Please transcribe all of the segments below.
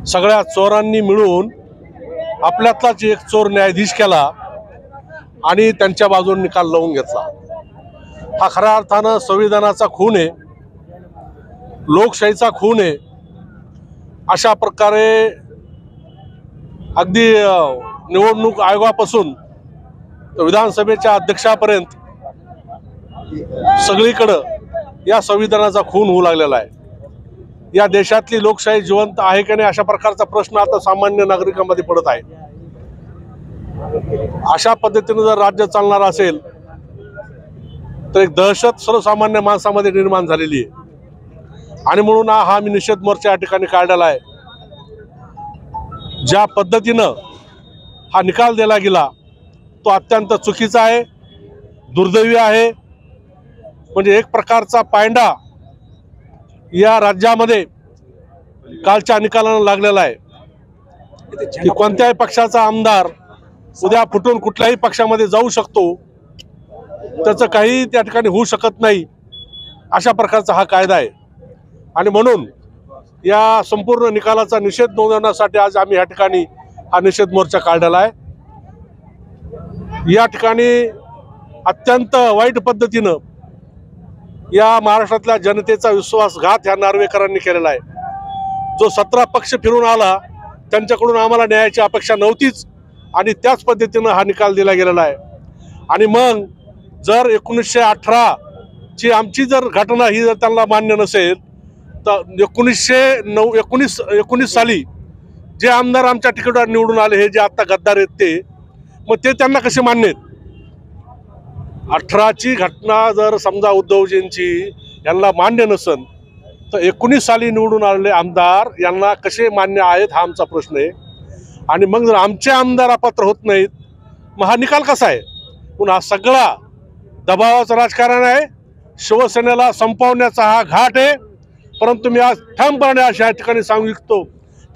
सगळ्या चोरांनी मिळून आपल्यातलाच एक चोर न्यायाधीश केला आणि त्यांच्या बाजूने निकाल लावून घेतला। हा खऱ्या अर्थानं संविधानाचा खून आहे, लोकशाहीचा खून आहे। अशा प्रकारे अगदी निवडणूक आयोगापासून विधानसभेच्या अध्यक्षापर्यंत सगळीकडे या संविधानाचा खून होऊ लागलेला आहे। या देशातली लोकशाही जिवंत आहे की नाही अशा प्रकारचा प्रश्न आता सामान्य नागरिकांमध्ये पडत आहे। अशा पद्धतीने जर राज्य चालणार असेल तर एक दहशत सर्वसामान्य माणसामध्ये निर्माण झालेली आहे आणि म्हणून हा मी निषेध मोर्चा या ठिकाणी काढलेला आहे। ज्या पद्धतीनं हा निकाल दिला गेला तो अत्यंत चुकीचा आहे, दुर्दैवी आहे। म्हणजे एक प्रकारचा पायंडा या राज्यामध्ये कालच्या निकालानं लागलेला आहे की कोणत्याही पक्षाचा आमदार उद्या फुटून कुठल्याही पक्षामध्ये जाऊ शकतो, त्याचं काही त्या ठिकाणी होऊ शकत नाही, अशा प्रकारचा हा कायदा आहे। आणि म्हणून या संपूर्ण निकालाचा निषेध नोंदवण्यासाठी आज आम्ही या ठिकाणी हा निषेध मोर्चा काढलेला आहे। या ठिकाणी अत्यंत वाईट पद्धतीनं या महाराष्ट्रातल्या जनतेचा विश्वासघात ह्या नार्वेकरांनी केलेला आहे। जो 17 पक्ष फिरून आला त्यांच्याकडून आम्हाला न्यायाची अपेक्षा नव्हतीच आणि त्याच पद्धतीनं हा निकाल दिला गेलेला आहे। आणि मग जर 1918 ची आमची जर घटना ही जर त्यांना मान्य नसेल तर 1919 साली जे आमदार आमच्या तिकीटावर निवडून आले हे जे आता गद्दार आहेत ते मग ते त्यांना कसे मान्य आहेत? 18ची घटना जर समजा उद्धवजींची यांना मान्य नसेल तर 19 साली निवडून आलेले आमदार यांना कसे मान्य आहेत हा आमचा प्रश्न आहे। आणि मग जर आमचे आमदार अपात्र होत नाहीत मग हा निकाल कसा आहे? म्हणून हा सगळा दबावाचं राजकारण आहे, शिवसेनेला संपवण्याचा हा घाट आहे। परंतु मी आज ठामपणे अशा ठिकाणी सांगू इच्छितो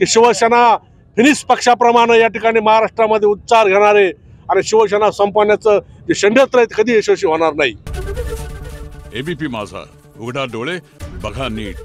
की शिवसेना फिनिक्स पक्षाप्रमाणे या ठिकाणी महाराष्ट्रामध्ये उच्चार घेणारे आणि शिवसेना संपवण्याचं जे षड्यंत्र आहे ते कधी यशस्वी होणार नाही। एबीपी माझा, उघडा डोळे बघा नीट।